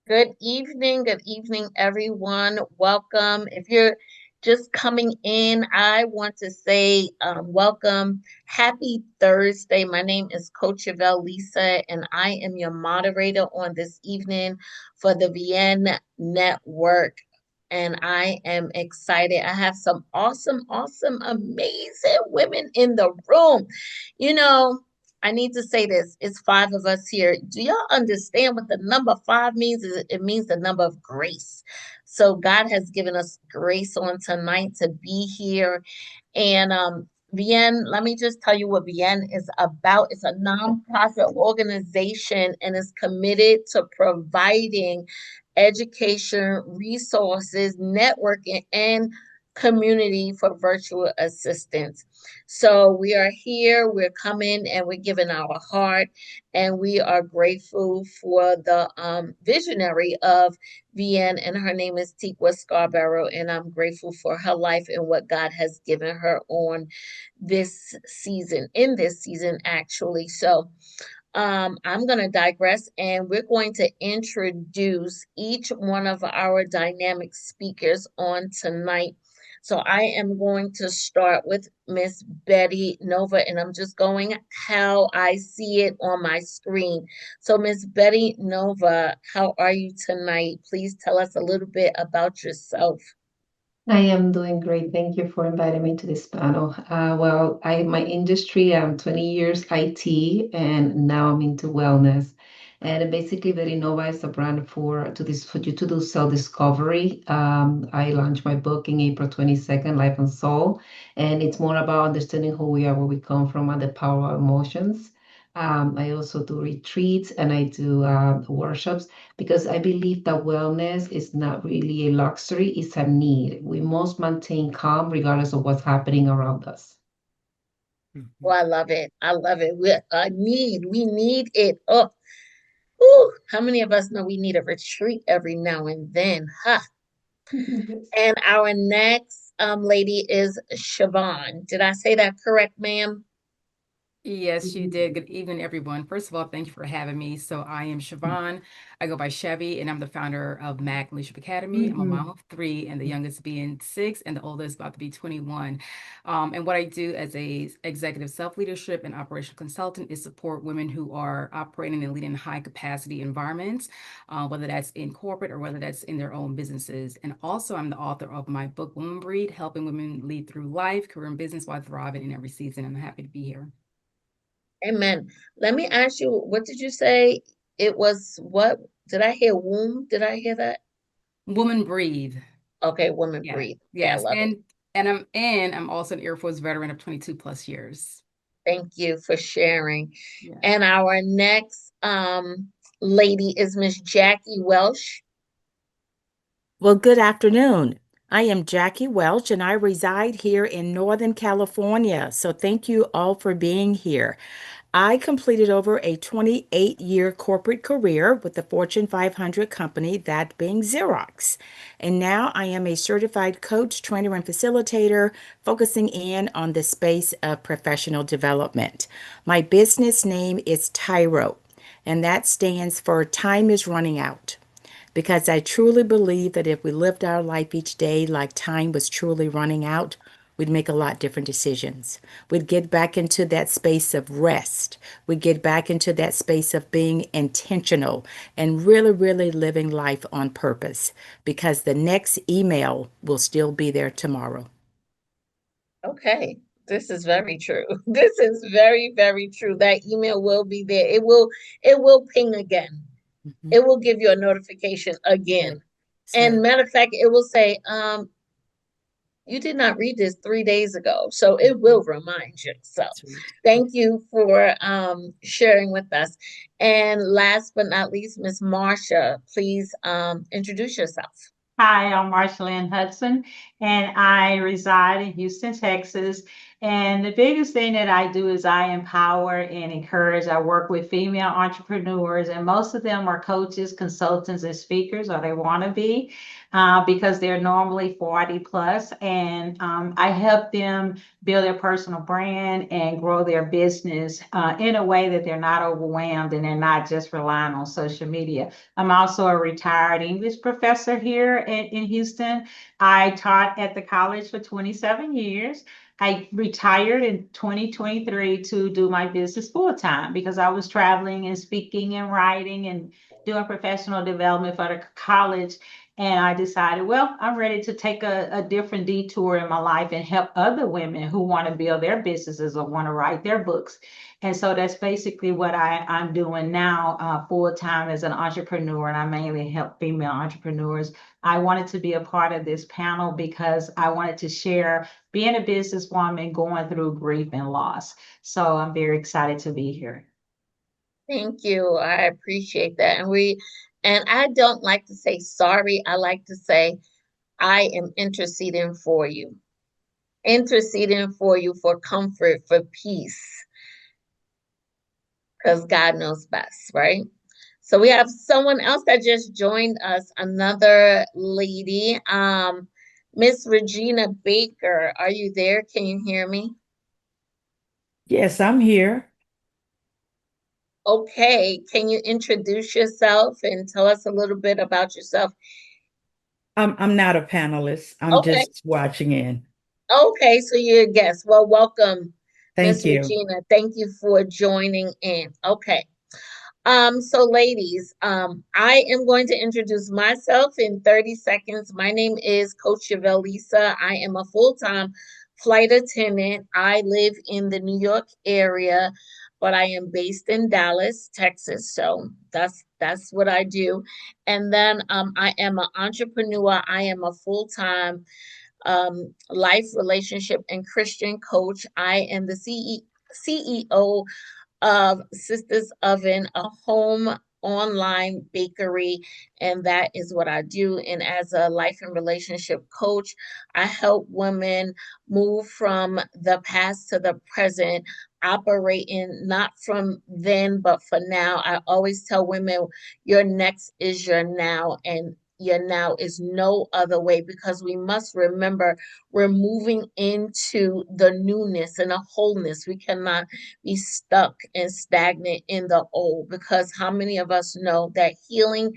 Good evening, everyone. Welcome. If you're just coming in, I want to say welcome. Happy Thursday. My name is Coach Yvelle Lisa, and I am your moderator on this evening for the VAAEN Network. And I am excited. I have some awesome, amazing women in the room. You know, I need to say this. It's five of us here. Do y'all understand what the number five means? It means the number of grace. So God has given us grace on tonight to be here. And VN, let me just tell you what VN is about. It's a nonprofit organization and is committed to providing education, resources, networking, and community for virtual assistance. So we are here, we're coming and we're giving our heart, and we are grateful for the visionary of VN, and her name is Tikwa Scarborough, and I'm grateful for her life and what God has given her on this season, in this season actually. So I'm going to digress and we're going to introduce each one of our dynamic speakers on tonight. So I am going to start with Miss Betty Nova, and I'm just going how I see it on my screen. So Miss Betty Nova, how are you tonight? Please tell us a little bit about yourself. I am doing great. Thank you for inviting me to this panel. My industry, I'm 20 years IT, and now I'm into wellness. And basically, Verinova is a brand for you to do self-discovery. I launched my book in April 22nd, Life and Soul, and it's more about understanding who we are, where we come from, and the power of emotions. I also do retreats and I do workshops because I believe that wellness is not really a luxury, it's a need. We must maintain calm regardless of what's happening around us. Oh, I love it. I love it. We need it. Oh, ooh, how many of us know we need a retreat every now and then? Huh. And our next lady is Shevon. Did I say that correct, ma'am? Yes, you did. Good evening, everyone. First of all, thank you for having me. So I am Shevon. I go by Shevvy, and I'm the founder of MAC Leadership Academy. I'm a Mhm. mom of three, and the youngest being 6, and the oldest about to be 21. And what I do as a executive self-leadership and operational consultant is support women who are operating and leading high capacity environments, whether that's in corporate or whether that's in their own businesses. And also, I'm the author of my book, Woman Breed, helping women lead through life, career, and business while thriving in every season. I'm happy to be here. Amen. Let me ask you, what did you say? It was what? Did I hear womb? Did I hear that? Woman breathe. Okay, woman Yeah. breathe. Okay, I Yes. love it. And I'm also an Air Force veteran of 22 plus years. Thank you for sharing. Yeah. And our next lady is Miss Jackie Welsh. Well, good afternoon. I am Jackie Welch and I reside here in Northern California. So thank you all for being here. I completed over a 28-year corporate career with the Fortune 500 company, that being Xerox. And now I am a certified coach, trainer, and facilitator focusing in on the space of professional development. My business name is Tyro, and that stands for Time is Running Out, because I truly believe that if we lived our life each day like time was truly running out, we'd make a lot different decisions. We'd get back into that space of rest. We'd get back into that space of being intentional and really living life on purpose, because the next email will still be there tomorrow. Okay, this is very true. This is very true. That email will be there. It will ping again. Mhm. It will give you a notification Good. again. It's And good. matter of fact, it will say, you did not read this 3 days ago. So it Mhm. will remind you. So That's right. thank you for sharing with us. And last but not least, Miss Marsha, please introduce yourself. Hi, I'm Marsha Hudson, and I reside in Houston, Texas. And the biggest thing that I do is I empower and encourage. I work with female entrepreneurs, and most of them are coaches, consultants, and speakers, or they want to be, because they're normally 40 plus. And I help them build their personal brand and grow their business in a way that they're not overwhelmed and they're not just relying on social media. I'm also a retired English professor here in Houston. I taught at the college for 27 years. I retired in 2023 to do my business full time because I was traveling and speaking and writing and doing professional development for the college. And I decided, well, I'm ready to take a different detour in my life and help other women who want to build their businesses or want to write their books. And so that's basically what I'm doing now, full time as an entrepreneur. And I mainly help female entrepreneurs. I wanted to be a part of this panel because I wanted to share being a businesswoman going through grief and loss. So I'm very excited to be here. Thank you. I appreciate that. And I don't like to say sorry. I like to say I am interceding for you. Interceding for you for comfort, for peace, because God knows best, right? So we have someone else that just joined us, another lady, Miss Regina Baker. Are you there? Can you hear me? Yes, I'm here. Okay, can you introduce yourself and tell us a little bit about yourself? I'm not a panelist. I'm Okay, just watching in. okay, so you're a guest. Well, welcome, Miss Thank you. Regina. Thank you for joining in. Okay. So ladies, I am going to introduce myself in 30 seconds. My name is Coach Yvelle Lisa. I am a full-time flight attendant. I live in the New York area, but I am based in Dallas, Texas. So that's what I do. And then I am an entrepreneur. I am a full-time life, relationship, and Christian coach. I am the CEO of Sisters Oven, a home online bakery, and that is what I do. And as a life and relationship coach, I help women move from the past to the present, operating not from then but for now. I always tell women your next is your now, and your now is no other way, because we must remember we're moving into the newness and the wholeness. We cannot be stuck and stagnant in the old, because how many of us know that healing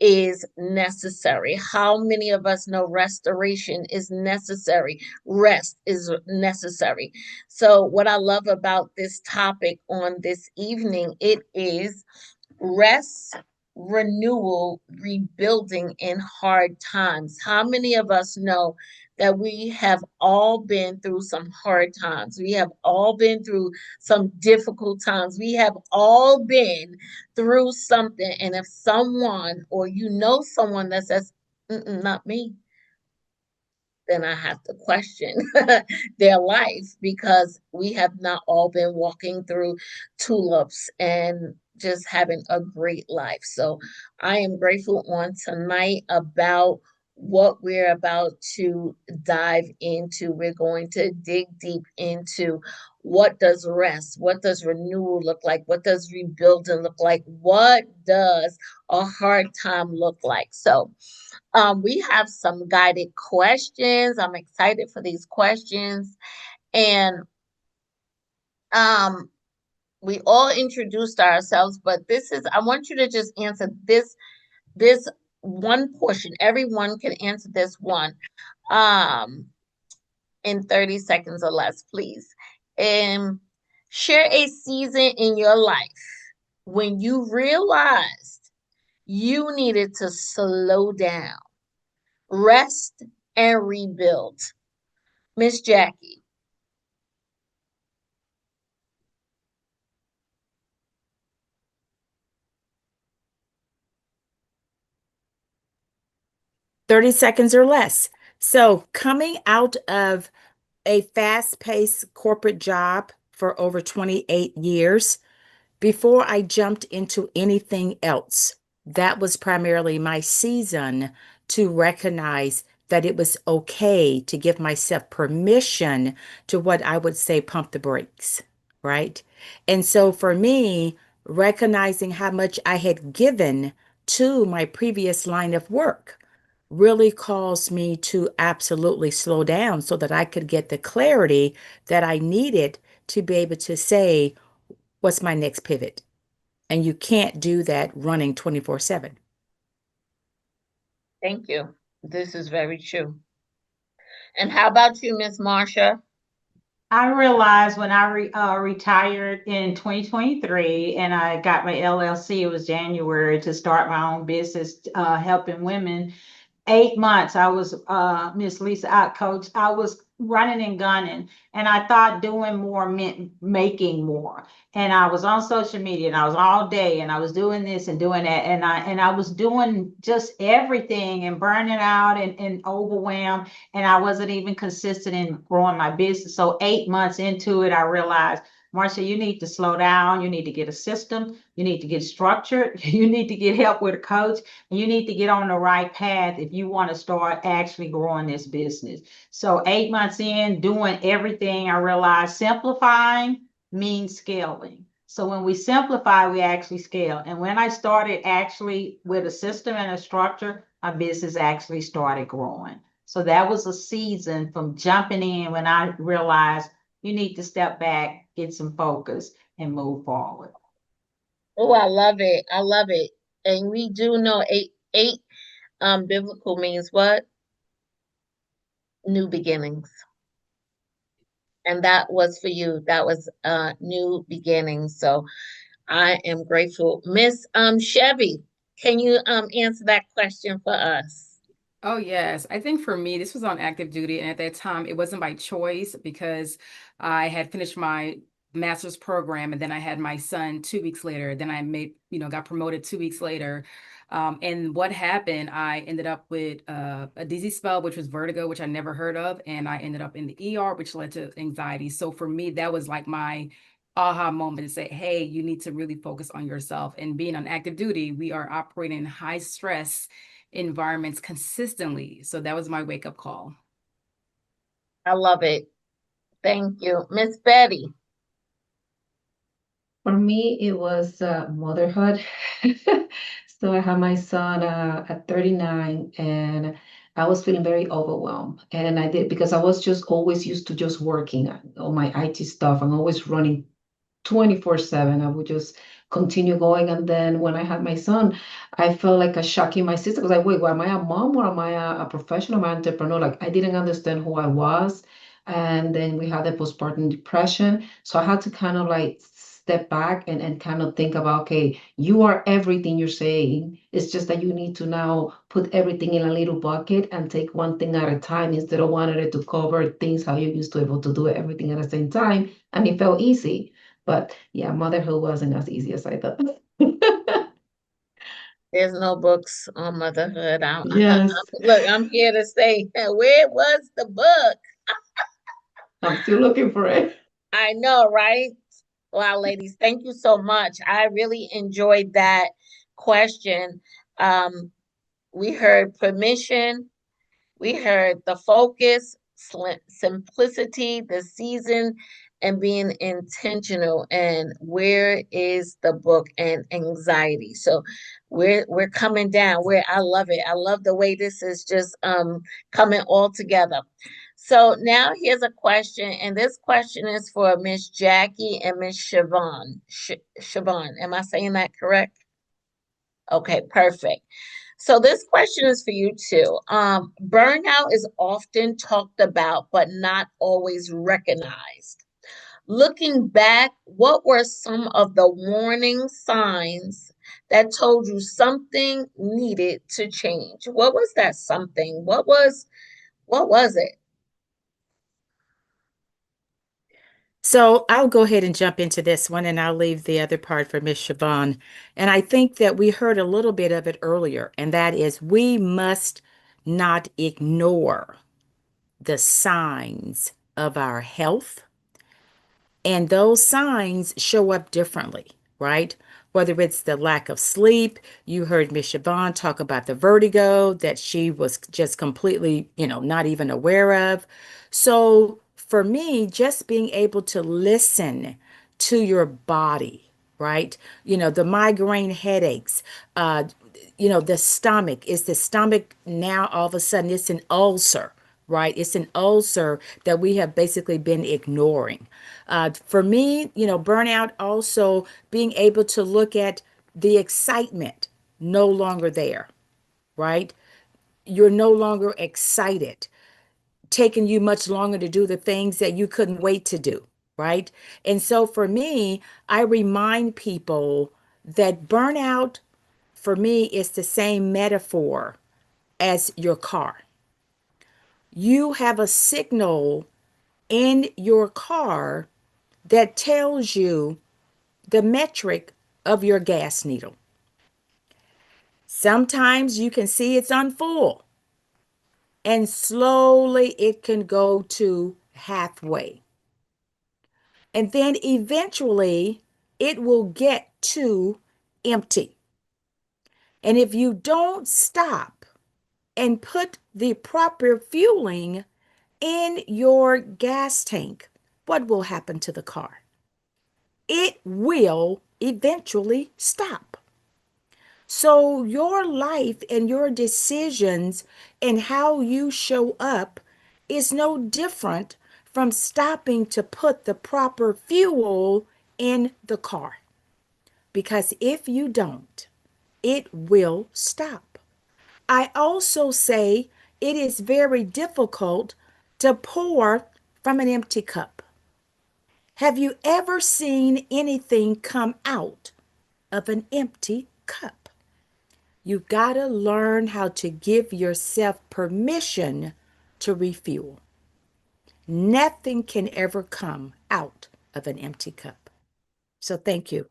is necessary? How many of us know restoration is necessary? Rest is necessary. So what I love about this topic on this evening, it is rest, renewal, rebuilding in hard times. How many of us know that we have all been through some hard times? We have all been through some difficult times. We have all been through something. And if someone, or you know someone that says, not me, then I have to question their life, because we have not all been walking through tulips and just having a great life. So I am grateful on tonight about what we're about to dive into. We're going to dig deep into what does rest, what does renewal look like, what does rebuilding look like, what does a hard time look like. So we have some guided questions. I'm excited for these questions. And um, we all introduced ourselves, but I want you to just answer this one portion. Everyone can answer this one um, in 30 seconds or less, please. And share a season in your life when you realized you needed to slow down, rest, and rebuild. Miss Jackie. 30 seconds or less. So, coming out of a fast-paced corporate job for over 28 years, before I jumped into anything else, that was primarily my season to recognize that it was okay to give myself permission to what I would say pump the brakes, right? And so for me, recognizing how much I had given to my previous line of work really caused me to absolutely slow down so that I could get the clarity that I needed to be able to say, what's my next pivot? And you can't do that running 24/7. Thank you. This is very true. And how about you, Miss Marsha? I realized when I retired in 2023 and I got my LLC, it was January to start my own business, helping women. 8 months I was Miss Lisa out coach. I was running and gunning, and I thought doing more meant making more. And I was on social media and I was all day and I was doing this and doing that. And I was doing just everything and burning out and overwhelmed. And I wasn't even consistent in growing my business. So 8 months into it, I realized, Marsha, you need to slow down. You need to get a system. You need to get structured. You need to get help with a coach. And you need to get on the right path if you want to start actually growing this business. So 8 months in, doing everything, I realized simplifying means scaling. So when we simplify, we actually scale. And when I started actually with a system and a structure, my business actually started growing. So that was a season from jumping in when I realized you need to step back, get some focus, and move forward. Oh, I love it. I love it. And we do know eight biblical means what? New beginnings. And that was for you. That was new beginnings. So I am grateful. Miss Shevvy, can you answer that question for us? Oh, yes. I think for me, this was on active duty. And at that time, it wasn't by choice because I had finished my master's program and then I had my son 2 weeks later. Then I got promoted 2 weeks later. And what happened, I ended up with a disease spell, which was vertigo, which I never heard of. And I ended up in the ER, which led to anxiety. So for me, that was like my aha moment to say, hey, you need to really focus on yourself. And being on active duty, we are operating in high stress environments consistently. So that was my wake up call. I love it. Thank you. Miss Betty. For me, it was motherhood. So I had my son at 39, and I was feeling very overwhelmed. And I did because I was just always used to just working on my IT stuff. I'm always running 24/7. I would just continue going. And then when I had my son, I felt like a shock in my system. I was like, wait, well, am I a mom or am I a professional, am I an entrepreneur? Like I didn't understand who I was. And then we had the postpartum depression. So I had to kind of like step back and kind of think about, okay, you are everything you're saying. It's just that you need to now put everything in a little bucket and take one thing at a time instead of wanting it to cover things how you used to be able to do everything at the same time. And it felt easy. But yeah, motherhood wasn't as easy as I thought. There's no books on motherhood. Yes, Look, I'm here to say, where was the book? I'm still looking for it. I know, right? Wow, ladies, thank you so much. I really enjoyed that question. Um, we heard permission, we heard the focus, simplicity, the season, and being intentional. And where is the book and anxiety? So we're coming down. Where I love it. I love the way this is just coming all together. So now here's a question, and this question is for Miss Jackie and Miss Shevon. Shevon, am I saying that correct? Okay, perfect. So this question is for you too. Burnout is often talked about, but not always recognized. Looking back, what were some of the warning signs that told you something needed to change? What was that something? What was it? So I'll go ahead and jump into this one and I'll leave the other part for Miss Siobhan. And I think that we heard a little bit of it earlier, and that is we must not ignore the signs of our health. And those signs show up differently, right? whether it's the lack of sleep. You heard Miss Shevon talk about the vertigo that she was just completely, not even aware of. So for me, just being able to listen to your body, right? The migraine headaches, the stomach. Is the stomach now all of a sudden it's an ulcer? Right? It's an ulcer that we have basically been ignoring. For me, burnout also being able to look at the excitement no longer there, right? You're no longer excited, taking you much longer to do the things that you couldn't wait to do, right? And so for me, I remind people that burnout for me is the same metaphor as your car. You have a signal in your car that tells you the metric of your gas needle. Sometimes you can see it's on full, and slowly it can go to halfway. And then eventually it will get to empty. And if you don't stop and put the proper fueling in your gas tank, what will happen to the car? It will eventually stop. So, your life and your decisions and how you show up is no different from stopping to put the proper fuel in the car. Because if you don't, it will stop. I also say it is very difficult to pour from an empty cup. Have you ever seen anything come out of an empty cup? You gotta learn how to give yourself permission to refuel. Nothing can ever come out of an empty cup. So thank you.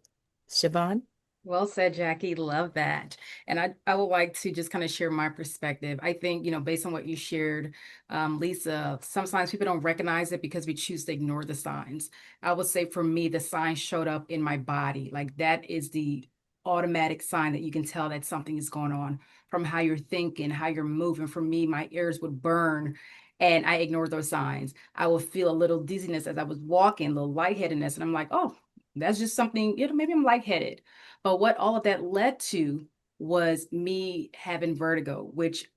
Shevon? Well said, Jackie. Love that. And I would like to just kind of share my perspective. I think, based on what you shared, Lisa, sometimes people don't recognize it because we choose to ignore the signs. I would say for me, the signs showed up in my body. Like that is the automatic sign that you can tell that something is going on from how you're thinking, how you're moving. For me, my ears would burn and I ignored those signs. I would feel a little dizziness as I was walking, a little lightheadedness. And I'm like, oh, that's just something, maybe I'm lightheaded. But what all of that led to was me having vertigo, which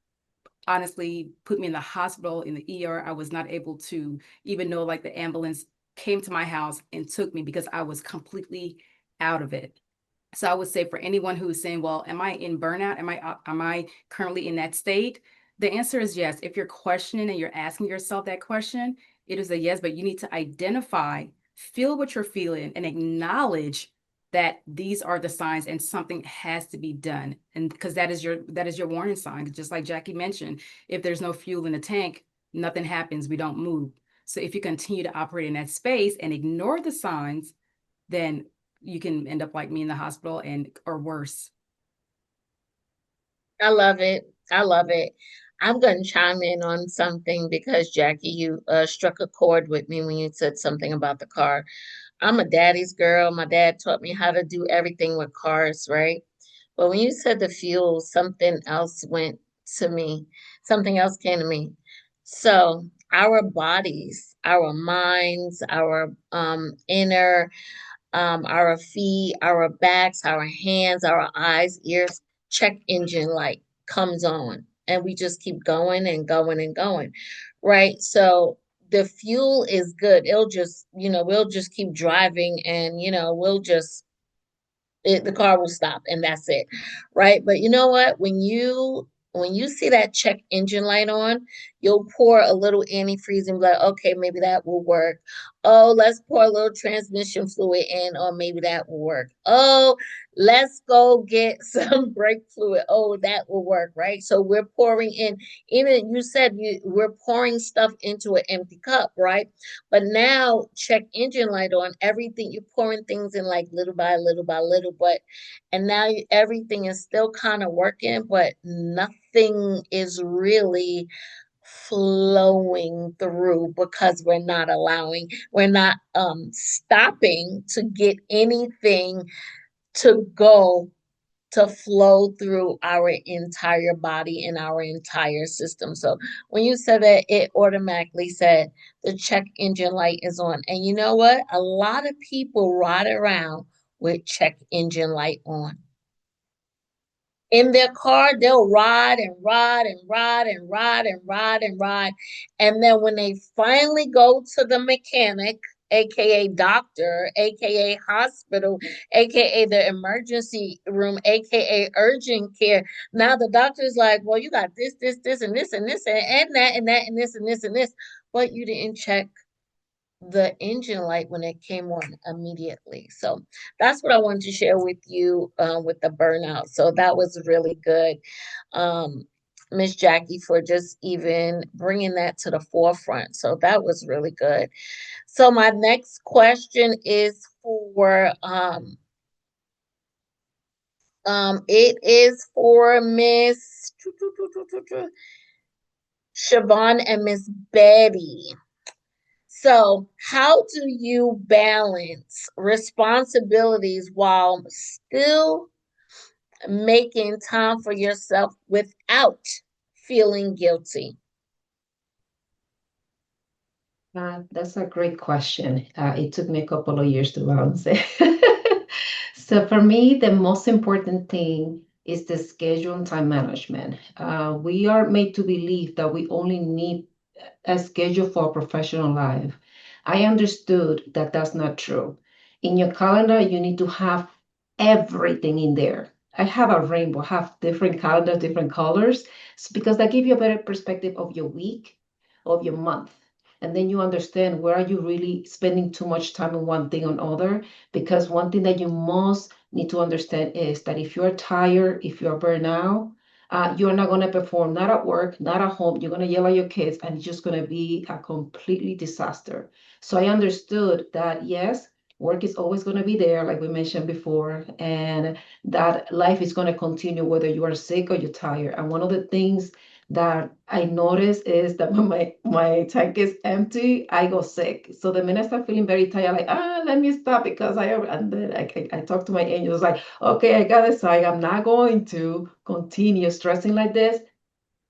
honestly put me in the hospital, in the ER. I was not able to even know like the ambulance came to my house and took me because I was completely out of it. So I would say for anyone who is saying, well, am I in burnout? Am I currently in that state? The answer is yes. If you're questioning and you're asking yourself that question, it is a yes, but you need to identify, feel what you're feeling and acknowledge that these are the signs and something has to be done. And because that is your warning sign. Just like Jackie mentioned, if there's no fuel in the tank, nothing happens, we don't move. So if you continue to operate in that space and ignore the signs, then you can end up like me in the hospital and or worse. I love it. I love it. I'm going to chime in on something because Jackie, you struck a chord with me when you said something about the car. I'm a daddy's girl. My dad taught me how to do everything with cars, right? But when you said the fuel, something else went to me. Something else came to me. So our bodies, our minds, our inner, our feet, our backs, our hands, our eyes, ears, check engine light comes on. And we just keep going and going and going. Right. So the fuel is good. It'll just, we'll just keep driving and, we'll just the car will stop and that's it, right? But you know what, when you see that check engine light on, you'll pour a little antifreeze and be like, okay, maybe that will work. Oh, let's pour a little transmission fluid in, or maybe that will work. Oh, let's go get some brake fluid. Oh, that will work, right? So we're pouring in, even you said we're pouring stuff into an empty cup, right? But now check engine light on, everything you're pouring things in like little by little by little, but and now everything is still kind of working, but nothing is really flowing through because we're not stopping to get anything to go to flow through our entire body and our entire system. So when you said that, it automatically said the check engine light is on. And you know what? A lot of people ride around with check engine light on. In their car, they'll ride and ride and ride and ride and ride and ride. And then when they finally go to the mechanic, aka doctor, aka hospital, aka the emergency room, aka urgent care, now the doctor's like, well, you got this, and this, and this, and that, and that, and this, and this, and this. But you didn't check the engine light when it came on immediately. So that's what I wanted to share with you with the burnout. So that was really good, Miss Jackie, for just even bringing that to the forefront. So that was really good. So my next question is for it is for Miss Shevon and Miss Betty. So, how do you balance responsibilities while still making time for yourself without feeling guilty? That's a great question. It took me a couple of years to balance it. So for me, the most important thing is the schedule and time management. We are made to believe that we only need a schedule for a professional life. I understood that that's not true. In your calendar, you need to have everything in there. I have a rainbow, have different calendars, different colors, because that give you a better perspective of your week, of your month. And then you understand where are you really spending too much time on one thing or other. Because one thing that you most need to understand is that if you're tired, if you're burnt out, you're not going to perform, not at work, not at home. You're going to yell at your kids, and it's just going to be a completely disaster. So I understood that, yes, work is always going to be there, like we mentioned before, and that life is going to continue whether you are sick or you're tired. And one of the things that I notice is that when my tank is empty, I go sick. So the minute I start feeling very tired, like, let me stop because and then I talk to my angels like, okay, I got it. I'm not going to continue stressing like this.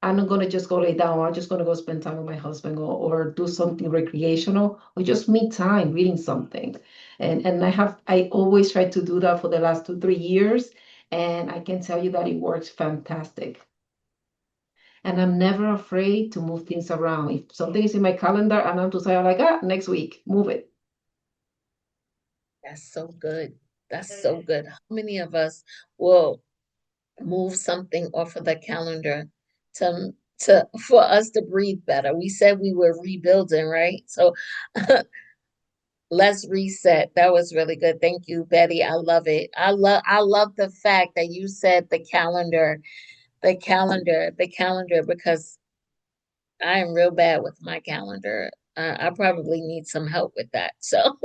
I'm not going to just go lay down. I'm just going to go spend time with my husband or do something recreational or just me time reading something. And I always try to do that for the last 2, 3 years. And I can tell you that it works fantastic. And I'm never afraid to move things around. If something is in my calendar and I'm to say, I'm like, next week, move it. That's so good. That's so good. How many of us will move something off of the calendar to for us to breathe better? We said we were rebuilding, right? So let's reset. That was really good. Thank you, Betty. I love it. I love the fact that you said the calendar, the calendar, because I am real bad with my calendar. I probably need some help with that. So,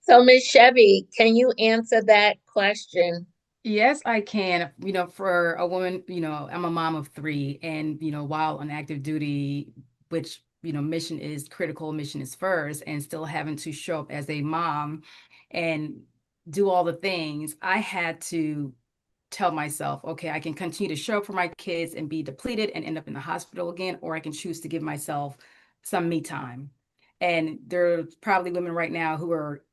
so Miss Shevvy, can you answer that question? Yes, I can. For a woman, I'm a mom of three, and while on active duty, which mission is critical, mission is first, and still having to show up as a mom and do all the things, I had to tell myself, okay, I can continue to show up for my kids and be depleted and end up in the hospital again, or I can choose to give myself some me time. And there's probably women right now who are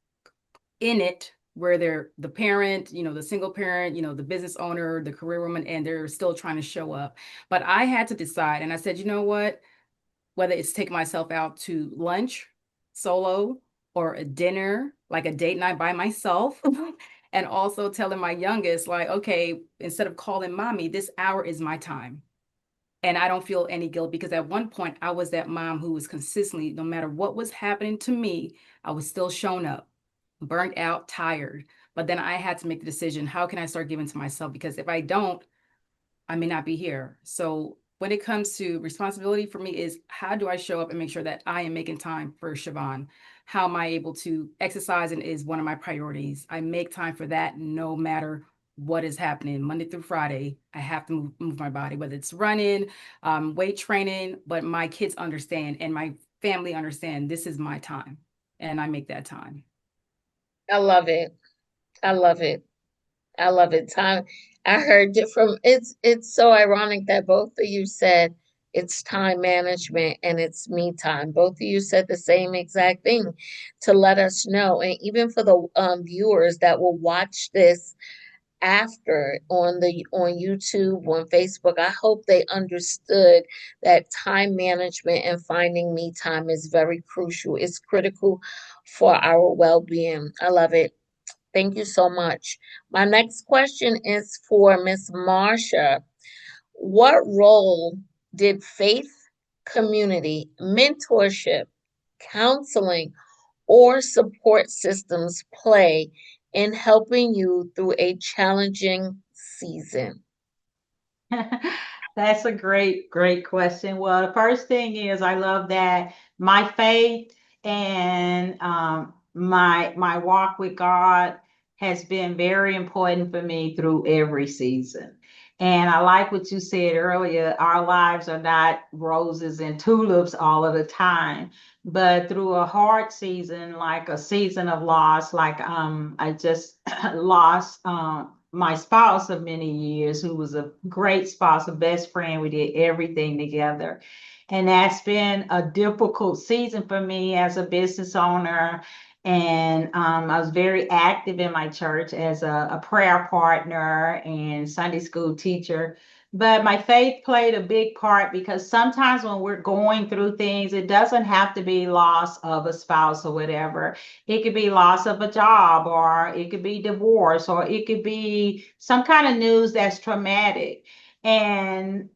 in it where they're the parent, the single parent, the business owner, the career woman, and they're still trying to show up. But I had to decide, and I said, you know what? Whether it's taking myself out to lunch solo or a dinner, like a date night by myself, and also telling my youngest, like, okay, instead of calling mommy, this hour is my time. And I don't feel any guilt because at one point I was that mom who was consistently, no matter what was happening to me, I was still showing up, burnt out, tired. But then I had to make the decision, how can I start giving to myself? Because if I don't, I may not be here. So when it comes to responsibility for me is how do I show up and make sure that I am making time for Shevon? How am I able to exercise and is one of my priorities. I make time for that no matter what is happening. Monday through Friday, I have to move my body, whether it's running, weight training, but my kids understand and my family understand this is my time and I make that time. I love it. I love it. I love it. Time. I heard it from. It's so ironic that both of you said it's time management and it's me time. Both of you said the same exact thing to let us know, and even for the viewers that will watch this after on YouTube, on Facebook, I hope they understood that time management and finding me time is very crucial. It's critical for our well-being. I love it. Thank you so much. My next question is for Miss Marsha. What role did faith, community, mentorship, counseling, or support systems play in helping you through a challenging season? That's a great question. Well, the first thing is I love that my faith and my walk with God has been very important for me through every season. And I like what you said earlier. Our lives are not roses and tulips all of the time, but through a hard season, like a season of loss, like I just lost my spouse of many years, who was a great spouse, a best friend. We did everything together. And that's been a difficult season for me as a business owner. And I was very active in my church as a prayer partner and Sunday school teacher. But my faith played a big part, because sometimes when we're going through things, it doesn't have to be loss of a spouse or whatever. It could be loss of a job, or it could be divorce, or it could be some kind of news that's traumatic. And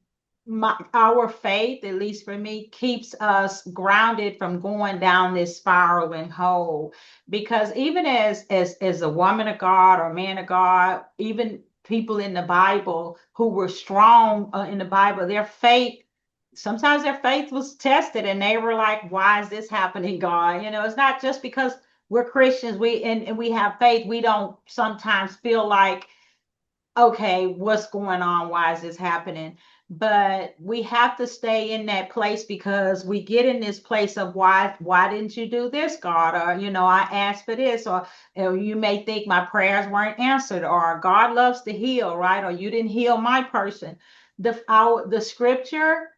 our faith, at least for me, keeps us grounded from going down this spiraling hole. Because even as a woman of God or man of God, even people in the Bible who were strong in the Bible, their faith, sometimes their faith was tested, and they were like, why is this happening, God? It's not just because we're Christians, and we have faith, we don't sometimes feel like, okay, what's going on? Why is this happening? But we have to stay in that place, because we get in this place of why didn't you do this, God? Or, I asked for this, or you may think my prayers weren't answered, or God loves to heal, right? Or you didn't heal my person. The scripture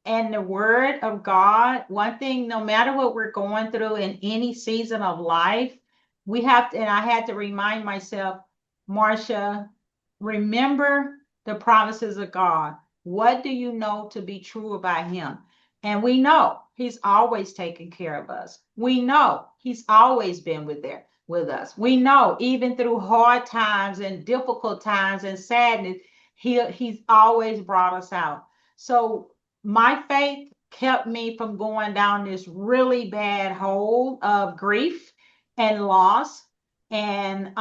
and the word of God, one thing, no matter what we're going through in any season of life, we have to, and I had to remind myself, Marsha, remember the promises of God. What do you know to be true about him? And we know he's always taken care of us. We know he's always been with us. We know even through hard times and difficult times and sadness, he's always brought us out. So my faith kept me from going down this really bad hole of grief and loss. And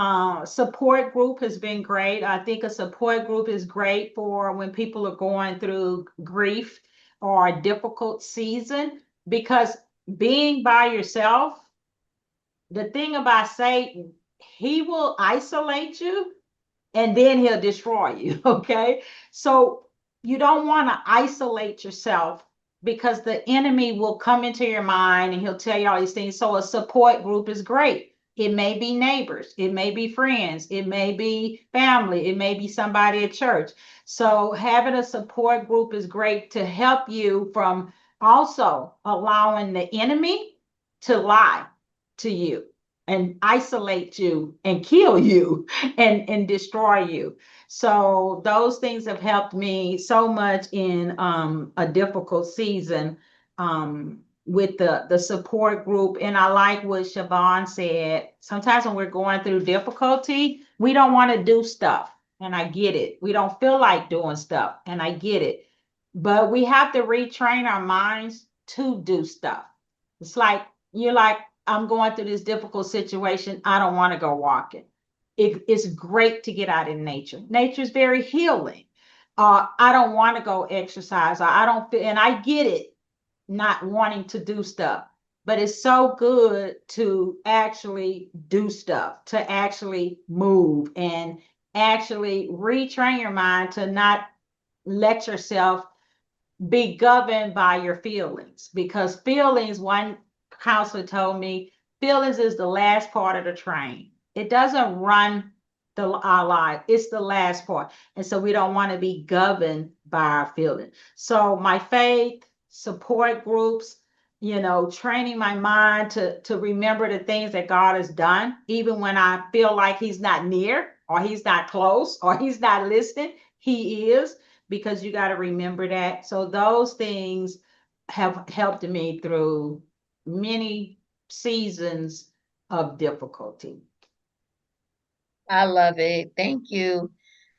support group has been great. I think a support group is great for when people are going through grief or a difficult season, because being by yourself, the thing about Satan, he will isolate you and then he'll destroy you. Okay. So you don't want to isolate yourself, because the enemy will come into your mind and he'll tell you all these things. So a support group is great. It may be neighbors, it may be friends, it may be family, it may be somebody at church. So having a support group is great to help you from also allowing the enemy to lie to you and isolate you and kill you and destroy you. So those things have helped me so much in a difficult season with the support group. And I like what Shevon said. Sometimes when we're going through difficulty, we don't want to do stuff. And I get it. We don't feel like doing stuff. And I get it. But we have to retrain our minds to do stuff. It's like, you're like, I'm going through this difficult situation. I don't want to go walking. It's great to get out in nature. Nature is very healing. I don't want to go exercise. I don't feel, and I get it, not wanting to do stuff, but it's so good to actually do stuff, to actually move and actually retrain your mind to not let yourself be governed by your feelings, because feelings, one counselor told me, feelings is the last part of the train. It doesn't run our life. It's the last part. And so we don't want to be governed by our feelings. So my faith, support groups, training my mind to remember the things that God has done, even when I feel like he's not near or he's not close or he's not listening, he is, because you got to remember that. So those things have helped me through many seasons of difficulty. I love it. Thank you.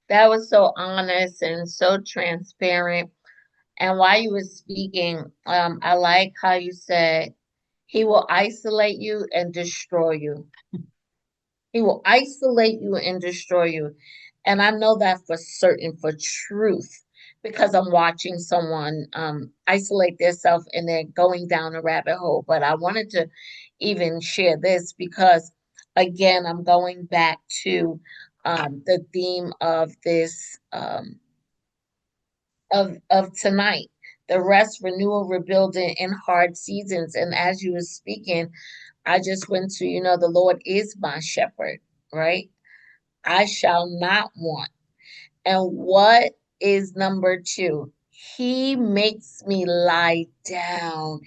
That was so honest and so transparent. And while you were speaking, I like how you said, he will isolate you and destroy you. He will isolate you and destroy you. And I know that for certain, for truth, because I'm watching someone isolate themselves and they're going down a rabbit hole. But I wanted to even share this because, again, I'm going back to the theme of this of tonight, the rest, renewal, rebuilding in hard seasons. And as you were speaking, I just went to, the Lord is my shepherd, right? I shall not want. And what is number two? He makes me lie down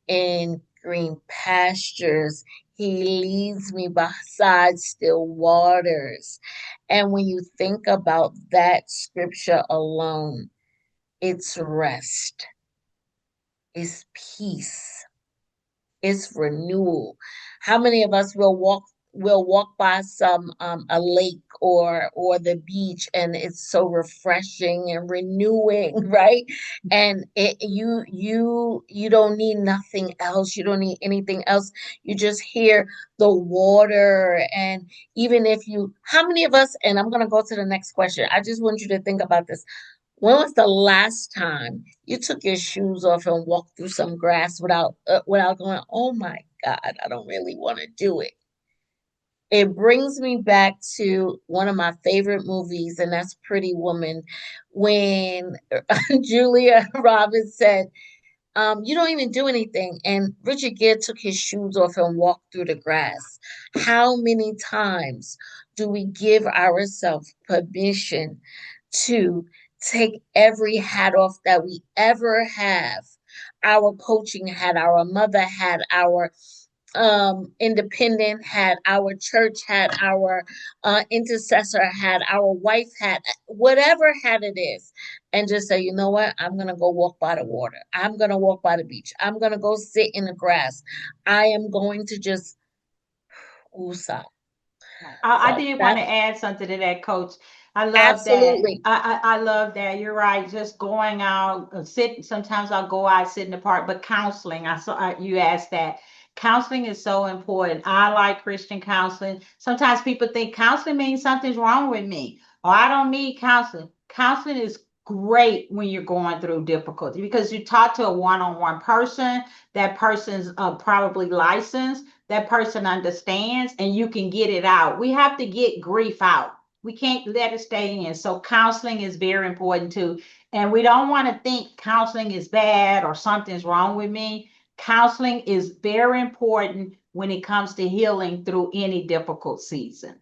in green pastures. He leads me beside still waters. And when you think about that scripture alone, it's rest, it's peace, it's renewal. How many of us will walk by some a lake or the beach, and it's so refreshing and renewing, right? And you don't need nothing else. You don't need anything else. You just hear the water. And even if you, how many of us, and I'm going to go to the next question. I just want you to think about this. When was the last time you took your shoes off and walked through some grass without going, "Oh my God, I don't really want to do it"? It brings me back to one of my favorite movies, and that's Pretty Woman, when Julia Roberts said, "You don't even do anything," and Richard Gere took his shoes off and walked through the grass. How many times do we give ourselves permission to take every hat off that we ever have? Our coaching hat, our mother hat, our independent hat, our church hat, our intercessor hat, our wife hat, whatever hat it is, and just say, you know what, I'm gonna go walk by the water, I'm gonna walk by the beach, I'm gonna go sit in the grass, I am going to just woosah. I So did want that's to add something to that, Coach. I love that. absolutely. I love that. You're right. Just going out, sit. Sometimes I'll go out, sit in the park. But counseling, I saw you asked that. Counseling is so important. I like Christian counseling. Sometimes people think counseling means something's wrong with me, or I don't need counseling. Counseling is great when you're going through difficulty because you talk to a one-on-one person. That person's probably licensed, that person understands, and you can get it out. We have to get grief out. We can't let it stay in. So counseling is very important too. And we don't want to think counseling is bad or something's wrong with me. Counseling is very important when it comes to healing through any difficult season.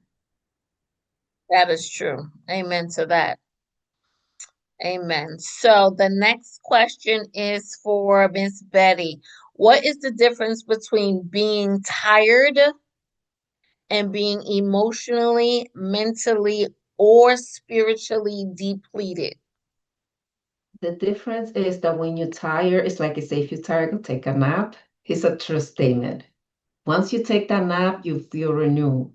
That is true. Amen to that. Amen. So the next question is for Miss Betty. What is the difference between being tired and being emotionally, mentally, or spiritually depleted? The difference is that when you're tired, it's like I say, if you're tired, go take a nap. It's a true statement. Once you take that nap, you feel renewed.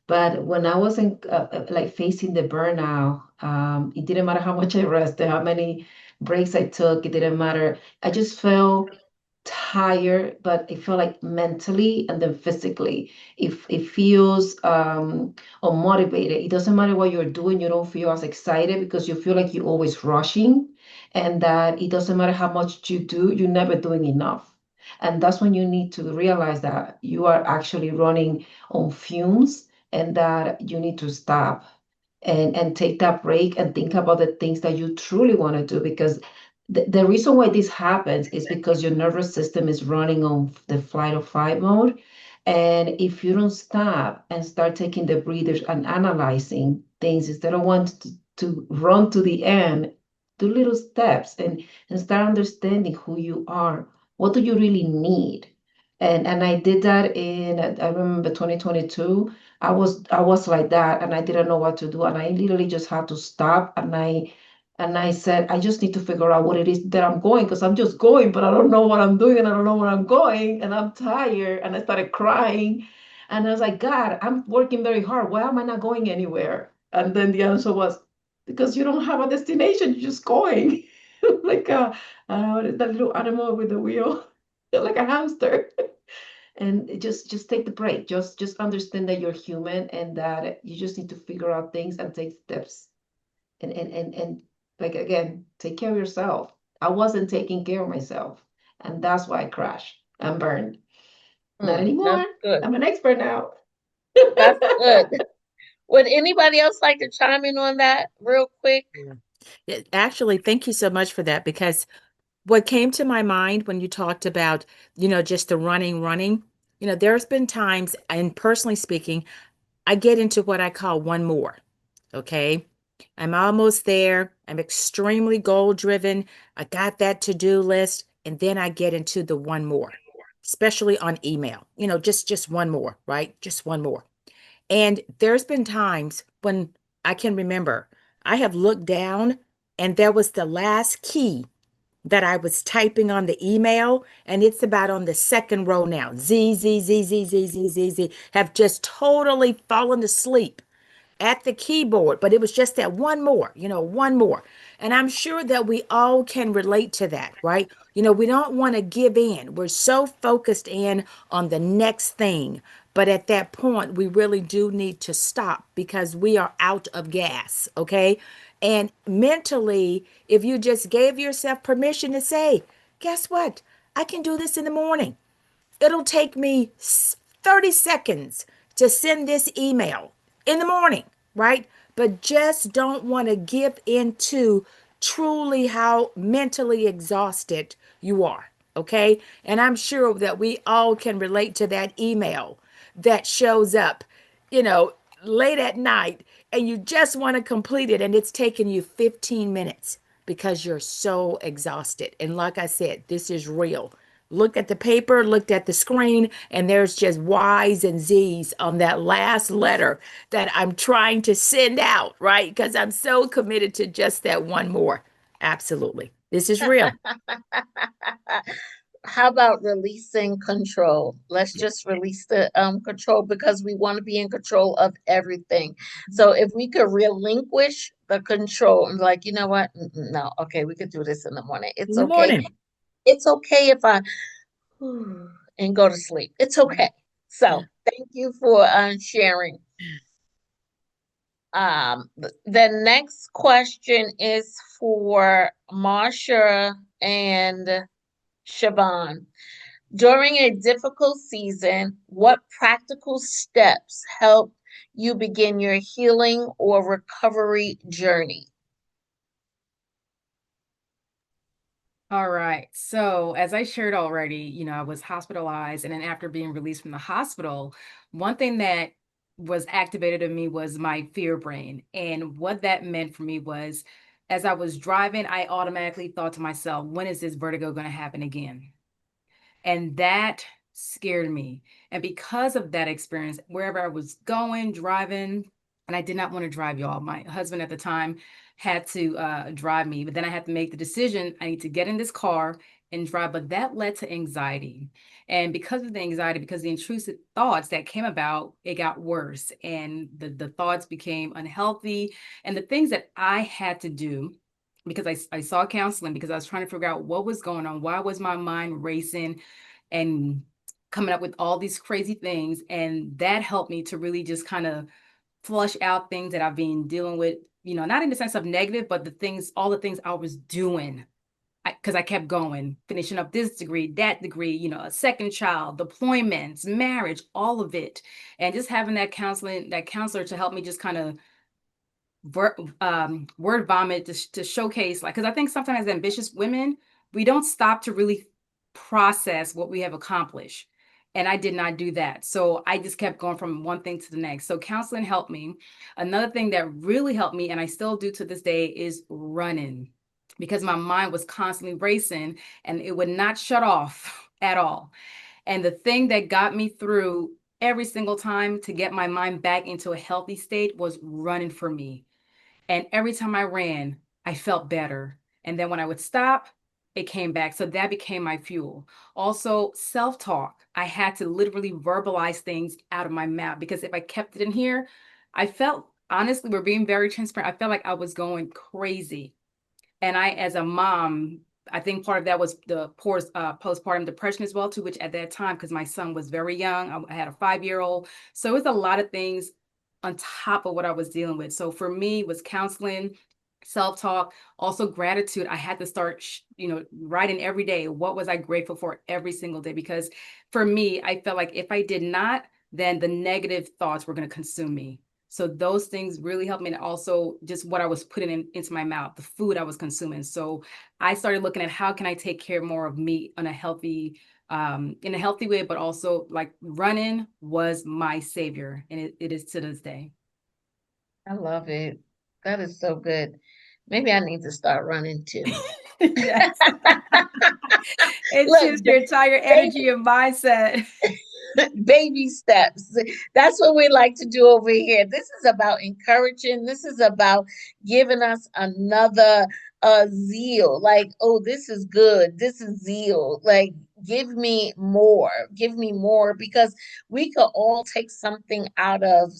But when I wasn't like facing the burnout, it didn't matter how much I rested, how many breaks I took, it didn't matter. I just felt tired, but it felt like mentally and then physically. If it feels unmotivated, it doesn't matter what you're doing, you don't feel as excited because you feel like you're always rushing, and that it doesn't matter how much you do, you're never doing enough. And that's when you need to realize that you are actually running on fumes and that you need to stop and take that break and think about the things that you truly want to do, because the reason why this happens is because your nervous system is running on the flight or fight mode, And if you don't stop and start taking the breathers and analyzing things instead of wanting to run to the end, do little steps and start understanding who you are. What do you really need? And I did that I remember 2022. I was like that and I didn't know what to do. And I literally just had to stop and I said, I just need to figure out what it is that I'm going, because I'm just going, but I don't know what I'm doing and I don't know where I'm going and I'm tired. And I started crying. And I was like, God, I'm working very hard. Why am I not going anywhere? And then the answer was, because you don't have a destination, you're just going. Like what is that little animal with the wheel? Like a hamster. And just take the break. Just understand that you're human and that you just need to figure out things and take steps and like again, take care of yourself. I wasn't taking care of myself, and that's why I crashed and burned. Not anymore. That's good. I'm an expert now. That's good. Would anybody else like to chime in on that real quick? Actually, thank you so much for that, because what came to my mind when you talked about, just the running, there's been times, and personally speaking, I get into what I call one more. Okay. I'm almost there. I'm extremely goal driven. I got that to-do list. And then I get into the one more, especially on email, just one more, right? Just one more. And there's been times when I can remember I have looked down and there was the last key that I was typing on the email, and it's about on the second row now. Z, Z, Z, Z, Z, Z, Z, Z, have just totally fallen asleep at the keyboard, but it was just that one more, one more. And I'm sure that we all can relate to that, right? We don't want to give in. We're so focused in on the next thing. But at that point, we really do need to stop because we are out of gas, okay? And mentally, if you just gave yourself permission to say, guess what? I can do this in the morning. It'll take me 30 seconds to send this email in the morning, right? But just don't want to give into truly how mentally exhausted you are, okay? And I'm sure that we all can relate to that email that shows up, you know, late at night, and you just want to complete it and it's taking you 15 minutes because you're so exhausted. And like I said, this is real. Look at the paper, looked at the screen, and there's just Y's and Z's on that last letter that I'm trying to send out, right? Because I'm so committed to just that one more. Absolutely. This is real. How about releasing control? Let's just release the control because we want to be in control of everything. So if we could relinquish the control and like, you know what? No, okay, we could do this in the morning. In It's the okay. morning. It's okay if I and go to sleep. It's okay. So thank you for sharing. The next question is for Marsha and Shevon. During a difficult season, what practical steps helped you begin your healing or recovery journey? All right. So, as I shared already, I was hospitalized. And then after being released from the hospital, one thing that was activated in me was my fear brain. And what that meant for me was as I was driving, I automatically thought to myself, when is this vertigo going to happen again? And that scared me. And because of that experience, wherever I was going, driving, and I did not want to drive, y'all. My husband at the time had to drive me, but then I had to make the decision I need to get in this car and drive. But that led to anxiety. And because of the anxiety, because the intrusive thoughts that came about, it got worse. And the thoughts became unhealthy. And the things that I had to do, because I saw counseling, because I was trying to figure out what was going on. Why was my mind racing and coming up with all these crazy things? And that helped me to really just kind of flush out things that I've been dealing with, not in the sense of negative, but all the things I was doing. Because I kept going, finishing up this degree, that degree, a second child, deployments, marriage, all of it. And just having that counselor to help me just kind of word vomit to showcase, like, because I think sometimes as ambitious women, we don't stop to really process what we have accomplished. And I did not do that. So I just kept going from one thing to the next. So counseling helped me. Another thing that really helped me, and I still do to this day, is running, because my mind was constantly racing and it would not shut off at all. And the thing that got me through every single time to get my mind back into a healthy state was running for me. And every time I ran, I felt better. And then when I would stop, it came back. So that became my fuel. Also, self-talk. I had to literally verbalize things out of my mouth, because if I kept it in here, I felt, honestly, we're being very transparent, I felt like I was going crazy. And I, as a mom, I think part of that was the postpartum depression as well, too, which at that time, because my son was very young, I had a 5-year-old. So it was a lot of things on top of what I was dealing with. So for me, it was counseling, self-talk, also gratitude. I had to start, writing every day. What was I grateful for every single day? Because for me, I felt like if I did not, then the negative thoughts were going to consume me. So those things really helped me. And also just what I was putting into my mouth, the food I was consuming. So I started looking at how can I take care more of me in a healthy way, but also like running was my savior. And it is to this day. I love it. That is so good. Maybe I need to start running too. Yes. It Look, shifts your entire energy and mindset. baby steps. That's what we like to do over here. This is about encouraging. This is about giving us another zeal. Like, oh, this is good. This is zeal. Like, give me more. Give me more, because we could all take something out of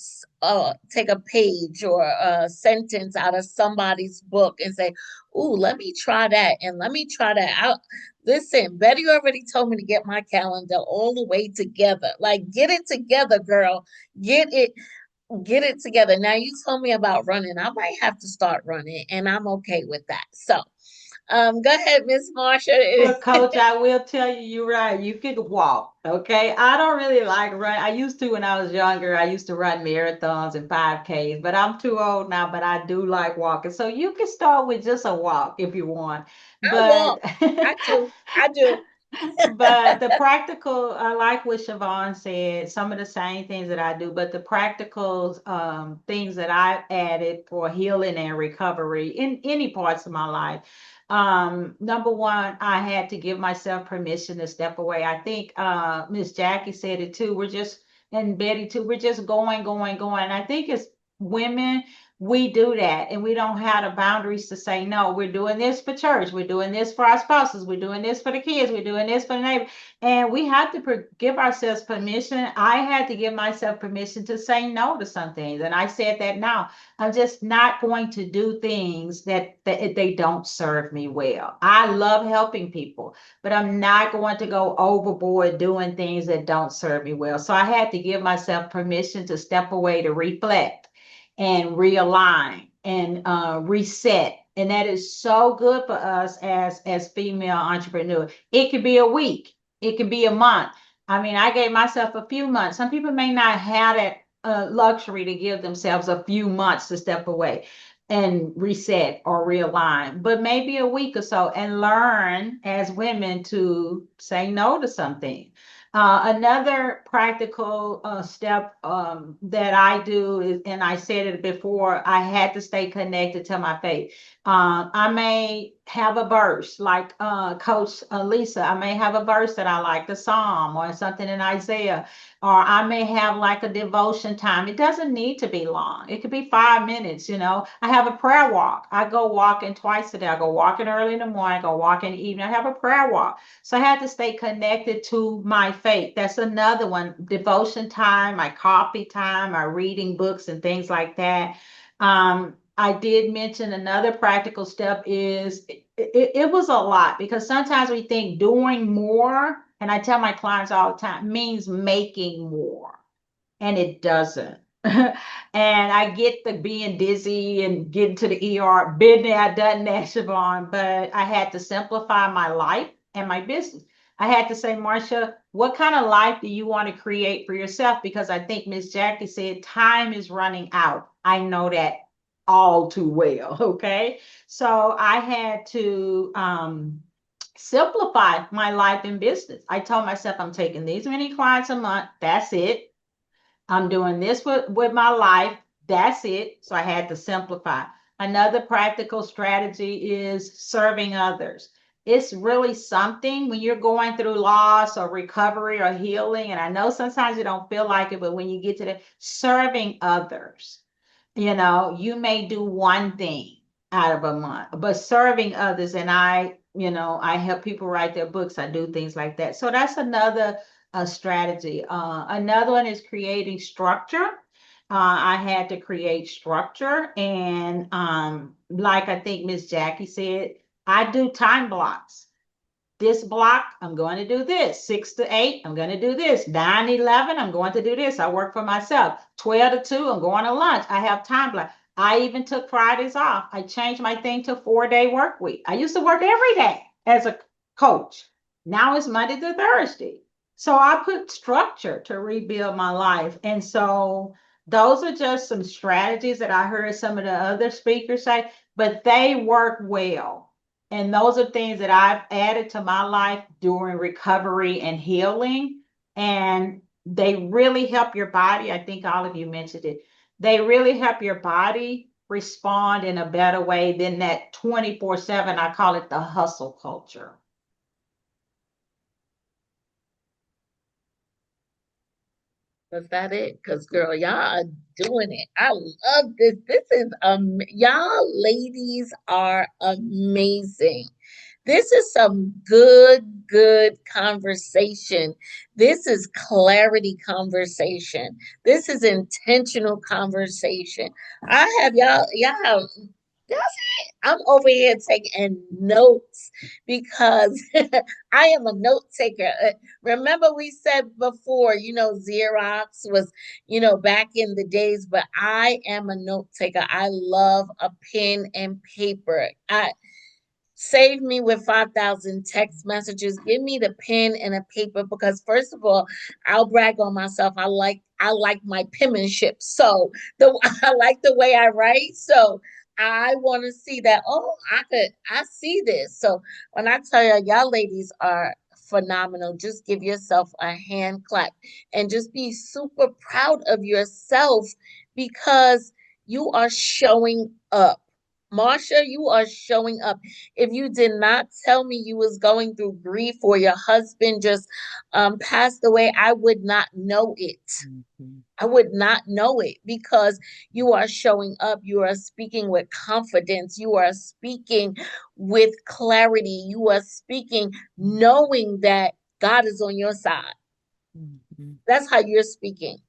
take a page or a sentence out of somebody's book and say, "Ooh, let me try that, and let me try that out." Listen, Betty already told me to get my calendar all the way together. Like, get it together, girl. Get it, get it together. Now you told me about running. I might have to start running, and I'm okay with that. So, go ahead, Miss Marsha. Well, Coach, I will tell you, you're right. You could walk, okay? I don't really like run. I used to when I was younger. I used to run marathons and 5Ks, but I'm too old now. But I do like walking, so you can start with just a walk if you want. I But walk. I do. I do. but the practical, I like what Shevon said. Some of the same things that I do, but the practical things that I've added for healing and recovery in any parts of my life. Number one, I had to give myself permission to step away. I think Miss Jackie said it too. We're just, and Betty too, we're just going, going, going. I think as women, we do that and we don't have the boundaries to say no. We're doing this for church, we're doing this for our spouses, we're doing this for the kids, we're doing this for the neighbor, and we have to give ourselves permission. I had to give myself permission to say no to some things, and I said that now I'm just not going to do things that they don't serve me well. I love helping people, but I'm not going to go overboard doing things that don't serve me well. So I had to give myself permission to step away, to reflect and realign and reset. And that is so good for us as female entrepreneurs. It could be a week, it could be a month. I mean, I gave myself a few months. Some people may not have that luxury to give themselves a few months to step away and reset or realign, but maybe a week or so, and learn as women to say no to something. Another practical step that I do is, and I said it before, I had to stay connected to my faith. I may have a verse like Coach Lisa. I may have a verse that I like, the Psalm or something in Isaiah, or I may have like a devotion time. It doesn't need to be long. It could be 5 minutes. I have a prayer walk. I go walking twice a day. I go walking early in the morning. I go walking in the evening. I have a prayer walk. So I had to stay connected to my faith. That's another one. Devotion time, my coffee time, my reading books and things like that. I did mention another practical step is it was a lot, because sometimes we think doing more, and I tell my clients all the time, means making more, and it doesn't. And I get the being dizzy and getting to the ER, been there, done that, Shevon, but I had to simplify my life and my business. I had to say, Marsha, what kind of life do you want to create for yourself? Because I think Miss Jackie said time is running out. I know that all too well. Okay. So I had to simplify my life and business. I told myself I'm taking these many clients a month. That's it. I'm doing this with my life. That's it. So I had to simplify. Another practical strategy is serving others. It's really something when you're going through loss or recovery or healing. And I know sometimes you don't feel like it, but when you get to the serving others, you may do one thing out of a month, but serving others. And I help people write their books. I do things like that. So that's another strategy. Another one is creating structure. I had to create structure. And like I think Miss Jackie said, I do time blocks. This block, I'm going to do this. 6 to 8, I'm going to do this. 9 to 11, I'm going to do this. I work for myself. 12 to 2, I'm going to lunch. I have time block. I even took Fridays off. I changed my thing to 4-day work week. I used to work every day as a coach. Now it's Monday to Thursday. So I put structure to rebuild my life. And so those are just some strategies that I heard some of the other speakers say, but they work well. And those are things that I've added to my life during recovery and healing. And they really help your body. I think all of you mentioned it. They really help your body respond in a better way than that 24/7. I call it the hustle culture. Was that it? Because girl, y'all are doing it. I love this. This is y'all ladies are amazing. This is some good conversation. This is clarity conversation. This is intentional conversation. I have y'all I'm over here taking notes because I am a note taker. Remember, we said before, Xerox was, back in the days, but I am a note taker. I love a pen and paper. Save me with 5,000 text messages. Give me the pen and a paper because first of all, I'll brag on myself. I like my penmanship. So I like the way I write. So I want to see that. Oh, I see this. So when I tell y'all ladies are phenomenal, just give yourself a hand clap and just be super proud of yourself because you are showing up. Marsha, you are showing up. If you did not tell me you was going through grief or your husband just passed away, I would not know it. I would not know it because you are showing up. You are speaking with confidence. You are speaking with clarity. You are speaking knowing that God is on your side. That's how you're speaking.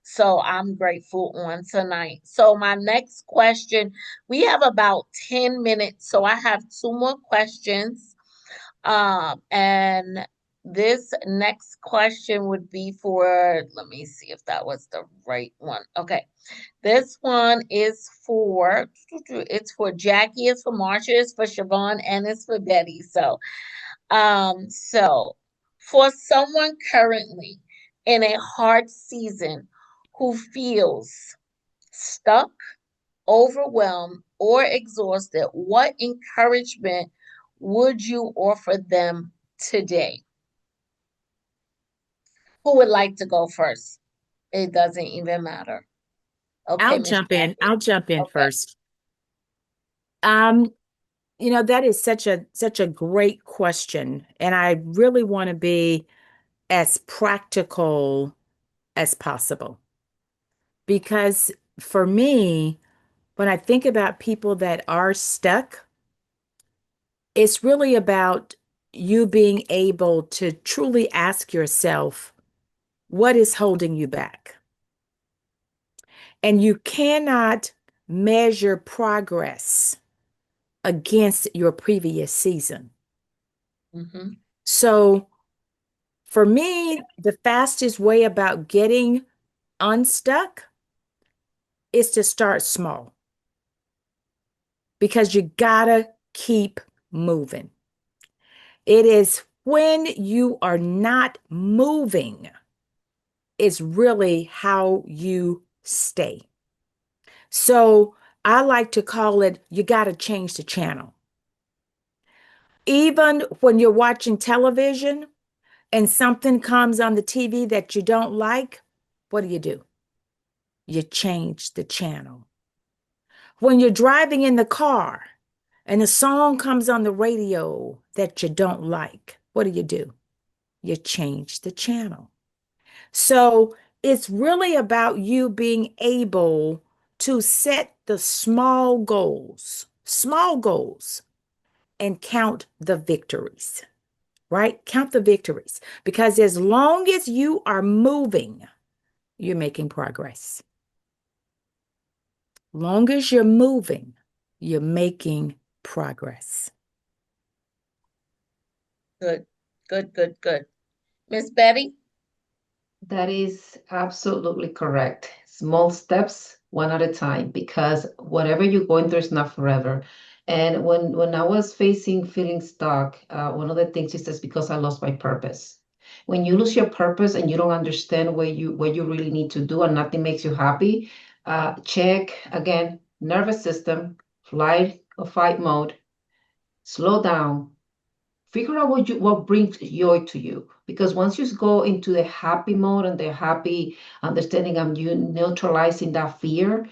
So I'm grateful on tonight. So my next question, we have about 10 minutes. So I have two more questions. And this next question would be for, let me see if that was the right one. Okay. This one is it's for Jackie, it's for Marsha, it's for Shevon, and it's for Betty. So for someone currently in a hard season who feels stuck, overwhelmed, or exhausted, what encouragement would you offer them today? Who would like to go first? It doesn't even matter. Okay, I'll Miss jump in. Jackie. I'll jump in Okay. first. That is such a great question, and I really want to be as practical as possible. Because for me, when I think about people that are stuck, it's really about you being able to truly ask yourself, what is holding you back? And you cannot measure progress against your previous season. Mm-hmm. So for me, the fastest way about getting unstuck is to start small because you gotta keep moving. It is when you are not moving is really how you stay. So I like to call it, you gotta change the channel. Even when you're watching television and something comes on the TV that you don't like, what do? You change the channel. When you're driving in the car and a song comes on the radio that you don't like, what do? You change the channel. So it's really about you being able to set the small goals, and count the victories, right? Count the victories, because as long as you are moving, you're making progress. Long as you're moving, you're making progress. Good, good, good, good. Miss Betty? That is absolutely correct. Small steps, one at a time, because whatever you're going through is not forever. And when I was feeling stuck, one of the things is because I lost my purpose. When you lose your purpose and you don't understand what you really need to do and nothing makes you happy, check again, nervous system, flight or fight mode, slow down, figure out what brings joy to you, because once you go into the happy mode and the happy understanding and you neutralizing that fear,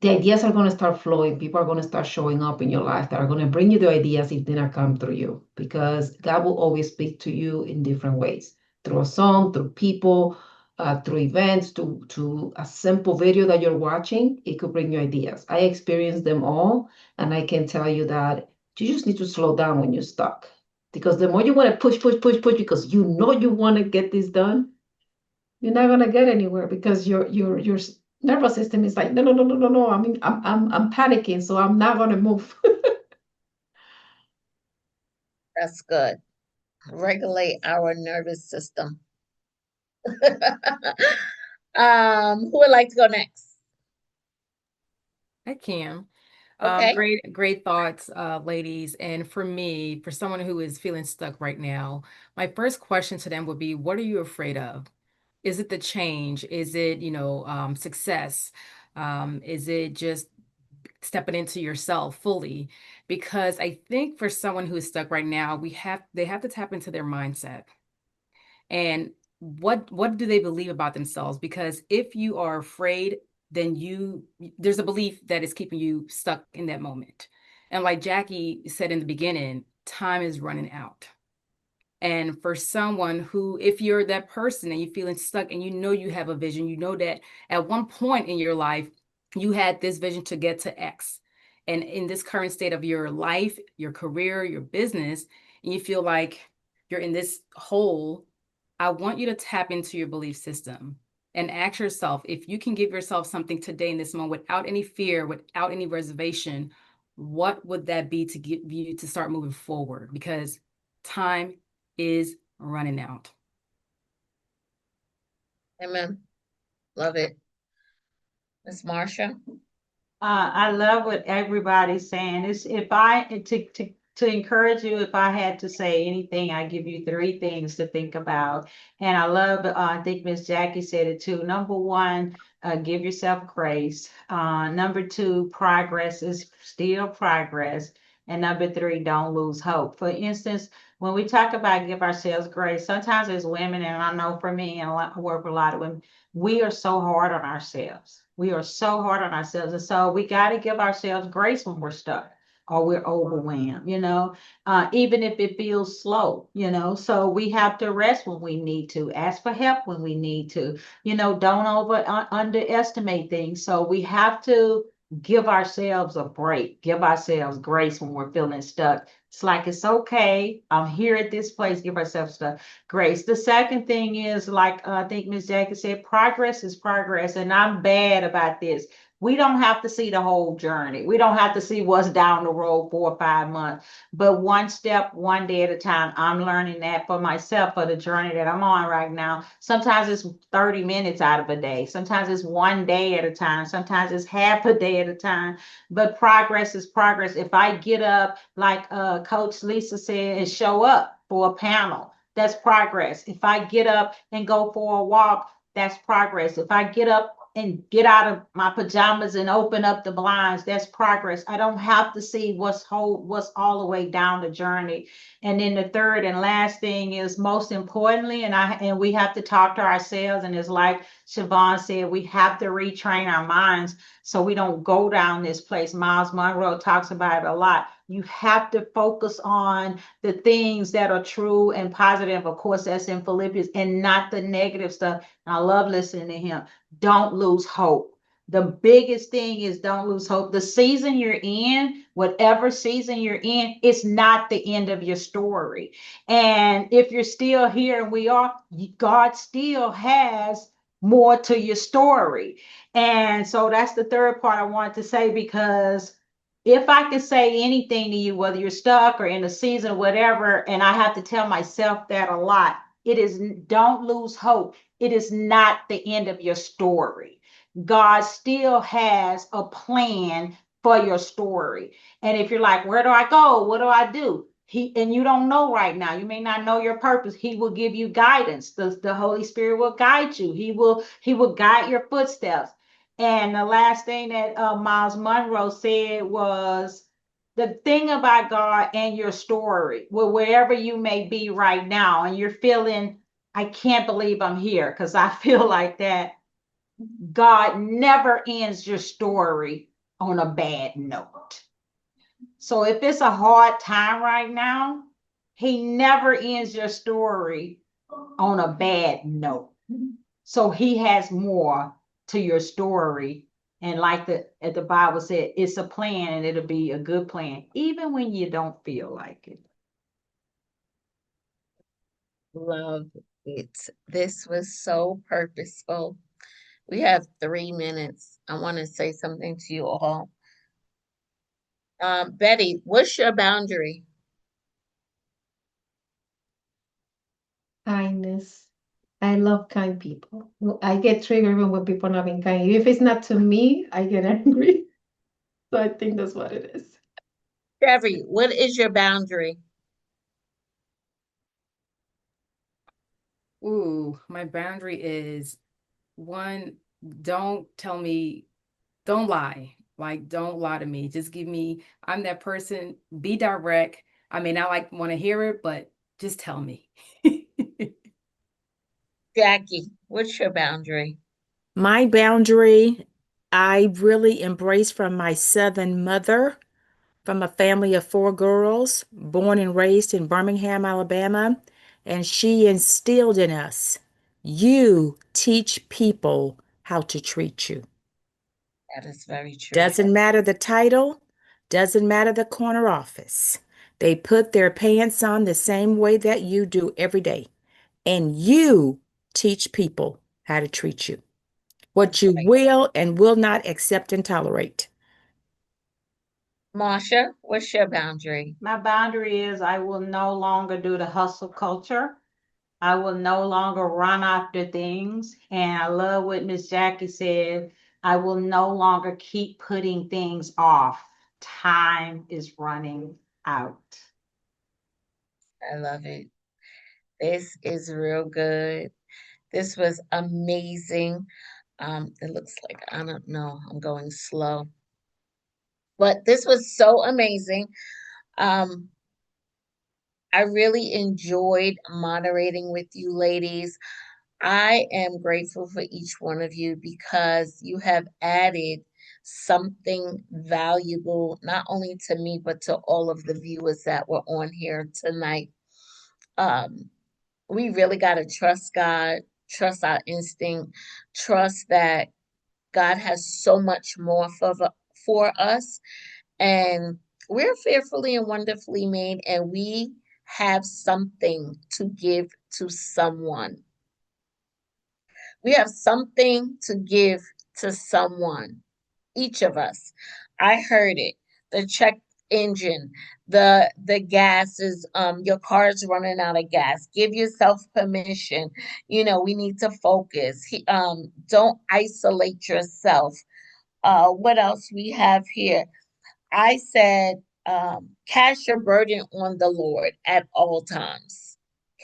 the ideas are going to start flowing. People are going to start showing up in your life that are going to bring you the ideas if they not come through you, because God will always speak to you in different ways, through a song, through people, through events, to a simple video that you're watching. It could bring you ideas. I experienced them all, and I can tell you that you just need to slow down when you're stuck, because the more you want to push, because you know you want to get this done, you're not gonna get anywhere, because your nervous system is like, no. I mean, I'm panicking, so I'm not gonna move. That's good. Regulate our nervous system. Who would like to go next? I can. Okay. Great thoughts, ladies. And for me, for someone who is feeling stuck right now, my first question to them would be, what are you afraid of? Is it the change? Is it, success? Is it just stepping into yourself fully? Because I think for someone who is stuck right now, they have to tap into their mindset. And what do they believe about themselves? Because if you are afraid, then there's a belief that is keeping you stuck in that moment. And like Jackie said in the beginning, time is running out. And for someone who, if you're that person and you're feeling stuck and you know you have a vision, you know that at one point in your life, you had this vision to get to X. And in this current state of your life, your career, your business, and you feel like you're in this hole, I want you to tap into your belief system and ask yourself, if you can give yourself something today in this moment without any fear, without any reservation, what would that be to get you to start moving forward? Because time is running out. Amen. Love it. Miss Marsha? I love what everybody's saying. It's if I to encourage you, if I had to say anything, I give you three things to think about. And I love, I think Miss Jackie said it too. Number one, give yourself grace. Number two, progress is still progress. And number three, don't lose hope. For instance, when we talk about give ourselves grace, sometimes as women, and I know for me, and I work with a lot of women, we are so hard on ourselves. We are so hard on ourselves. And so we got to give ourselves grace when we're stuck or we're overwhelmed, even if it feels slow, so we have to rest when we need to, ask for help when we need to, don't underestimate things. So we have to give ourselves a break, give ourselves grace when we're feeling stuck. It's like, it's okay. I'm here at this place. Give ourselves the grace. The second thing is, like I think Ms. Jackie said, progress is progress. And I'm bad about this. We don't have to see the whole journey. We don't have to see what's down the road 4 or 5 months, but one step, one day at a time. I'm learning that for myself, for the journey that I'm on right now. Sometimes it's 30 minutes out of a day. Sometimes it's one day at a time. Sometimes it's half a day at a time, but progress is progress. If I get up, like Coach Lisa said, and show up for a panel, that's progress. If I get up and go for a walk, that's progress. If I get up and get out of my pajamas and open up the blinds. That's progress. I don't have to see what's all the way down the journey. And then the third and last thing is, most importantly, and we have to talk to ourselves. And it's like Shevon said, we have to retrain our minds so we don't go down this place. Miles Monroe talks about it a lot. You have to focus on the things that are true and positive. Of course, that's in Philippians, and not the negative stuff. And I love listening to him. Don't lose hope. The biggest thing is don't lose hope. The season you're in, whatever season you're in, it's not the end of your story. And if you're still here, and we are, God still has more to your story. And so that's the third part I wanted to say, because if I could say anything to you, whether you're stuck or in a season, whatever, and I have to tell myself that a lot, it is, don't lose hope. It is not the end of your story. God still has a plan for your story. And if you're like, where do I go? What do I do? And you don't know right now. You may not know your purpose. He will give you guidance. The Holy Spirit will guide you. He will guide your footsteps. And the last thing that Miles Monroe said was, the thing about God and your story, well, wherever you may be right now, and you're feeling, I can't believe I'm here, because I feel like that. God never ends your story on a bad note. So if it's a hard time right now, he never ends your story on a bad note. So he has more to your story. And like the Bible said, it's a plan, and it'll be a good plan, even when you don't feel like it. Love it. This was so purposeful. We have 3 minutes. I want to say something to you all. Betty, what's your boundary? Kindness. I love kind people. I get triggered when people are not being kind. If it's not to me, I get angry. So I think that's what it is. Shevvy, what is your boundary? Ooh, my boundary is, one, don't lie. Like, don't lie to me. Just give me, I'm that person, be direct. I may not want to hear it, but just tell me. Jackie, what's your boundary? My boundary, I really embrace from my Southern mother, from a family of 4 girls, born and raised in Birmingham, Alabama. And she instilled in us, you teach people how to treat you. That is very true. Doesn't matter the title, doesn't matter the corner office. They put their pants on the same way that you do every day. And you teach people how to treat you, what you will and will not accept and tolerate. Marsha, what's your boundary? My boundary is, I will no longer do the hustle culture. I will no longer run after things. And I love what Miss Jackie said. I will no longer keep putting things off. Time is running out. I love it. This is real good. This was amazing. It looks like, I don't know, I'm going slow. But this was so amazing. Um, I really enjoyed moderating with you ladies. I am grateful for each one of you because you have added something valuable, not only to me, but to all of the viewers that were on here tonight. Um, we really got to trust God, trust our instinct, trust that God has so much more for us. And we're fearfully and wonderfully made, and we have something to give to someone. We have something to give to someone, each of us. I heard it. The check engine, the gas is your car's running out of gas. Give yourself permission. We need to focus. Don't isolate yourself. What else we have here? I said, cast your burden on the Lord at all times.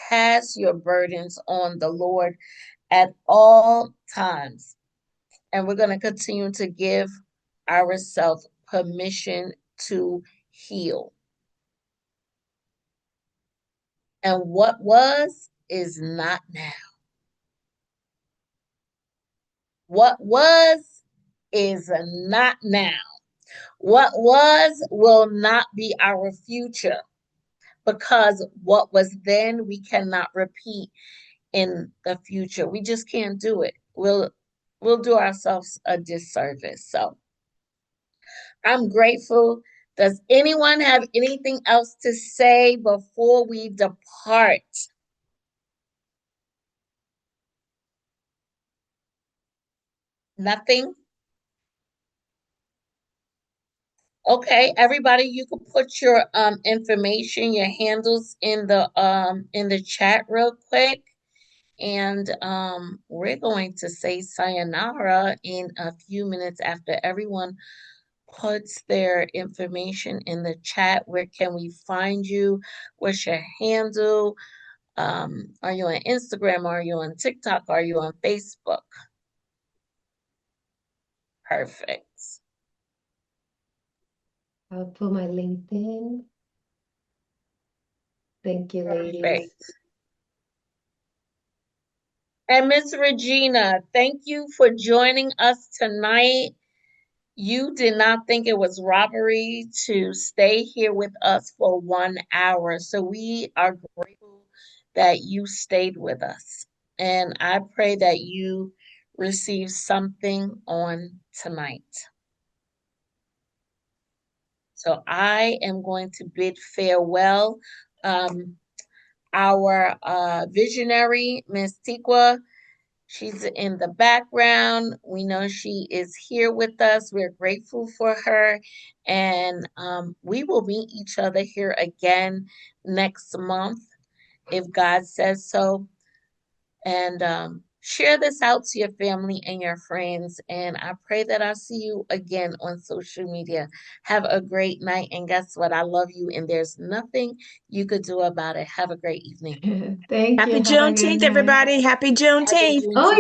Cast your burdens on the Lord at all times. and we're going to continue to give ourselves permission to heal. And what was is not now. What was is not now. What was will not be our future, because what was then we cannot repeat in the future. We just can't do it. We'll do ourselves a disservice. So I'm grateful. Does anyone have anything else to say before we depart? Nothing? Okay, everybody, you can put your information, your handles in the chat real quick. And we're going to say sayonara in a few minutes after everyone puts their information in the chat. Where can we find you? What's your handle? Are you on Instagram? Are you on TikTok? Are you on Facebook? Perfect. I'll put my LinkedIn. Thank you, ladies. Perfect. And Miss Regina, thank you for joining us tonight. You did not think it was robbery to stay here with us for 1 hour. So we are grateful that you stayed with us. And I pray that you receive something on tonight. So I am going to bid farewell. Our visionary, Miss Tikwa, she's in the background. We know she is here with us. We're grateful for her. And we will meet each other here again next month, if God says so. And share this out to your family and your friends. And I pray that I'll see you again on social media. Have a great night. And guess what? I love you. And there's nothing you could do about it. Have a great evening. Thank Happy you. Have a good Juneteenth, night. everybody. Happy Juneteenth. Happy Oh, Juneteenth.